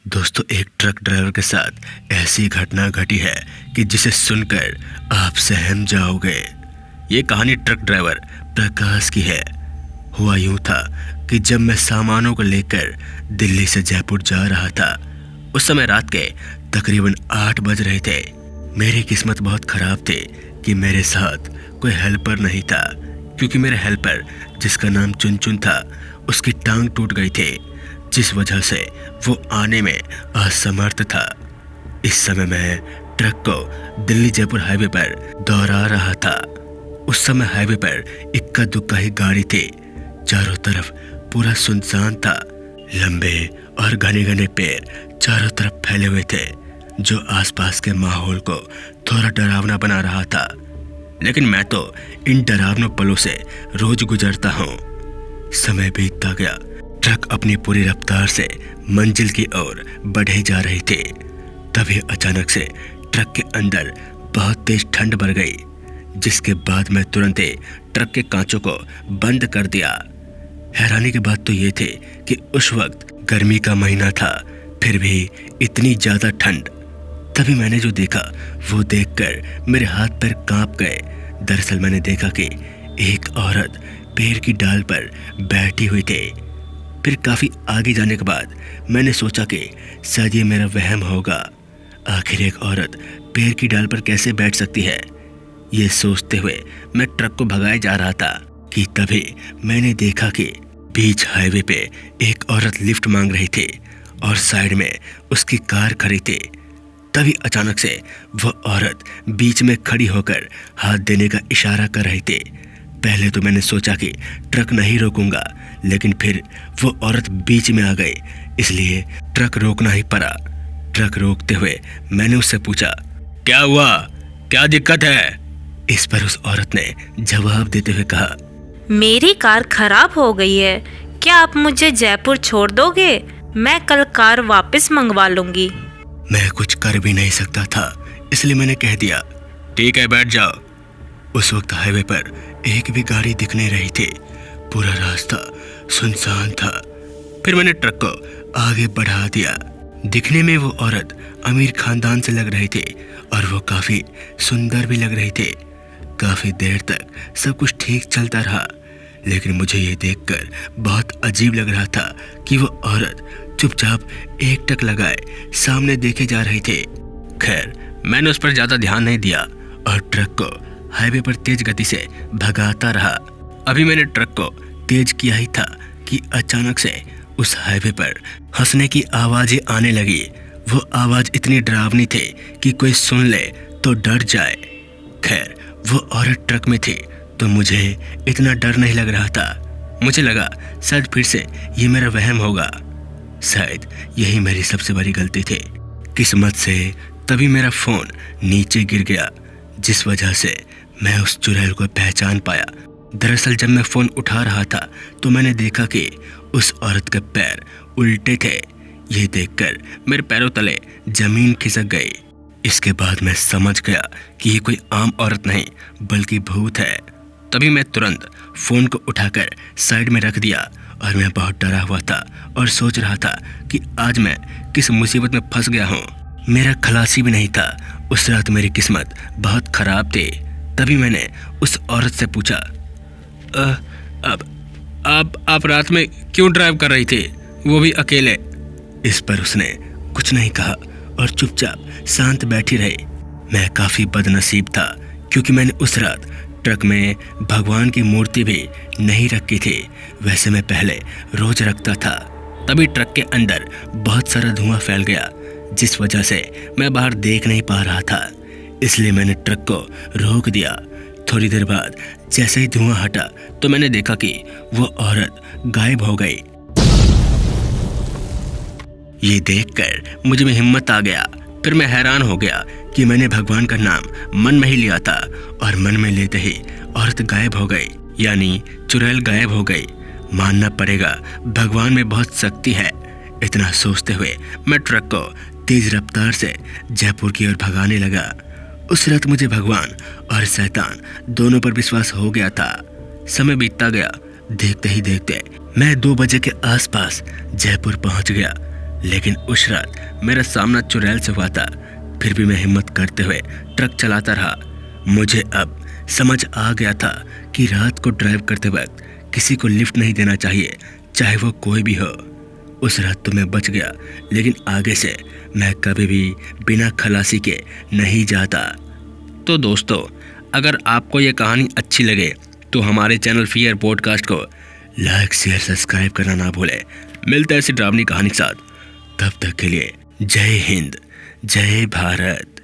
दोस्तों, एक truck driver के साथ ऐसी घटना घटी है कि जिसे सुनकर आप सहम जाओगे। ये कहानी ट्रक ड्राइवर प्रकाश की है। हुआ यूं था कि जब मैं सामानों को लेकर दिल्ली से जयपुर जा रहा था, उस समय रात के तकरीबन 8 बज रहे थे। मेरी किस्मत बहुत खराब थी कि मेरे साथ कोई हेल्पर नहीं था, क्योंकि मेरे हेल्पर, जिसका नाम चुनचुन था, उसकी टांग टूट गई थी, जिस वजह से वो आने में असमर्थ था। इस समय मैं ट्रक को दिल्ली जयपुर हाईवे पर दोहरा रहा था। उस समय हाईवे पर इक्का दुक्का ही गाड़ी थी। चारों तरफ पूरा सुनसान था। लंबे और घने घने पेड़ चारों तरफ फैले हुए थे, जो आसपास के माहौल को थोड़ा डरावना बना रहा था। लेकिन मैं तो इन डरावनों पलों से रोज गुजरता हूँ। समय बीतता गया। ट्रक अपनी पूरी रफ्तार से मंजिल की ओर बढ़े जा रही थी। तभी अचानक से ट्रक के अंदर बहुत तेज ठंड बढ़ गई, जिसके बाद मैं तुरंत ही ट्रक के कांचों को बंद कर दिया। हैरानी की बात तो ये थी कि उस वक्त गर्मी का महीना था, फिर भी इतनी ज्यादा ठंड। तभी मैंने जो देखा वो देखकर मेरे हाथ पैर कांप गए। दरअसल मैंने देखा कि एक औरत पेड़ की डाल पर बैठी हुई थी। फिर काफी आगे जाने के बाद मैंने सोचा कि शायद ये मेरा वहम होगा। आखिर एक औरत पेड़ की डाल पर कैसे बैठ सकती है? ये सोचते हुए मैं ट्रक को भगाए जा रहा था कि तभी मैंने देखा कि बीच हाईवे पे एक औरत लिफ्ट मांग रही थी और साइड में उसकी कार खड़ी थी। तभी अचानक से वो औरत बीच में खड़ी होकर हाथ देने का इशारा कर रही थी। पहले तो मैंने सोचा कि ट्रक नहीं रोकूंगा, लेकिन फिर वो औरत बीच में आ गई, इसलिए ट्रक रोकना ही पड़ा। ट्रक रोकते हुए मैंने उससे पूछा, क्या हुआ, क्या दिक्कत है? इस पर उस औरत ने जवाब देते हुए कहा, मेरी कार खराब हो गई है, क्या आप मुझे जयपुर छोड़ दोगे? मैं कल कार वापस मंगवा लूंगी। मैं कुछ कर भी नहीं सकता था, इसलिए मैंने कह दिया, ठीक है, बैठ जाओ। उस वक्त हाईवे पर एक भी गाड़ी दिख नहीं रही थी। पूरा रास्ता सुनसान था। फिर मैंने ट्रक को आगे बढ़ा दिया। दिखने में वो औरत अमीर खानदान से लग रही थी और वो काफी सुंदर भी लग रही थी। काफी देर तक सब कुछ ठीक चलता रहा, लेकिन मुझे ये देखकर बहुत अजीब लग रहा था कि वो औरत चुपचाप एक टक लगाए सामने देखे जा रही थी। खैर, मैंने उस पर ज्यादा ध्यान नहीं दिया और ट्रक को हाईवे पर तेज गति से भगाता रहा। अभी मैंने ट्रक को तेज किया ही था कि अचानक से उस हाईवे पर हंसने की आवाजें आने लगी। वो आवाज इतनी डरावनी थी कि कोई सुन ले तो डर जाए। खैर, वो औरत ट्रक में थी तो मुझे इतना डर नहीं लग रहा था। मुझे लगा शायद फिर से ये मेरा वहम होगा। शायद यही मेरी सबसे बड़ी गलती थी। किस्मत से तभी मेरा फोन नीचे गिर गया, जिस वजह से मैं उस चुड़ैल को पहचान पाया। दरअसल जब मैं फोन उठा रहा था तो मैंने देखा कि उस औरत के पैर उल्टे थे। ये देखकर मेरे पैरों तले जमीन खिसक गई। इसके बाद मैं समझ गया कि ये कोई आम औरत नहीं बल्कि भूत है। तभी मैं तुरंत फोन को उठाकर साइड में रख दिया और मैं बहुत डरा हुआ था और सोच रहा था कि आज मैं किस मुसीबत में फंस गया हूँ। मेरा खलासी भी नहीं था। उस रात मेरी किस्मत बहुत खराब थी। तभी मैंने उस औरत से पूछा, आप रात में क्यों ड्राइव कर रही थी, वो भी अकेले? इस पर उसने कुछ नहीं कहा और चुपचाप शांत बैठी रही। मैं काफी बदनसीब था, क्योंकि मैंने उस रात ट्रक में भगवान की मूर्ति भी नहीं रखी थी। वैसे मैं पहले रोज रखता था। तभी ट्रक के अंदर बहुत सारा धुआं फैल गया, जिस वजह से मैं बाहर देख नहीं पा रहा था। इसलिए मैंने ट्रक को रोक दिया। थोड़ी देर बाद जैसे ही धुआं हटा तो मैंने देखा कि वो औरत गायब हो गई। ये देखकर मुझ में हिम्मत आ गया। फिर मैं हैरान हो गया कि मैंने भगवान का नाम मन में ही लिया था और मन में लेते ही औरत गायब हो गई, यानी चुड़ैल गायब हो गई। मानना पड़ेगा, भगवान में बहुत शक्ति है। इतना सोचते हुए मैं ट्रक को तेज रफ्तार से जयपुर की ओर भगाने लगा। उस रात मुझे भगवान और शैतान दोनों पर विश्वास हो गया था। समय बीतता गया। देखते ही देखते मैं 2 बजे के आसपास जयपुर पहुंच गया। लेकिन उस रात मेरा सामना चुड़ैल से हुआ था। फिर भी मैं हिम्मत करते हुए ट्रक चलाता रहा। मुझे अब समझ आ गया था कि रात को ड्राइव करते वक्त किसी को लिफ्ट नहीं देना चाहिए, चाहे वो कोई भी हो। उस रात तो मैं बच गया, लेकिन आगे से मैं कभी भी बिना खलासी के नहीं जाता। तो दोस्तों, अगर आपको ये कहानी अच्छी लगे तो हमारे चैनल फियर पॉडकास्ट को लाइक, शेयर, सब्सक्राइब करना ना भूलें। मिलते हैं ऐसी ड्रावनी कहानी के साथ। तब तक के लिए जय हिंद, जय भारत।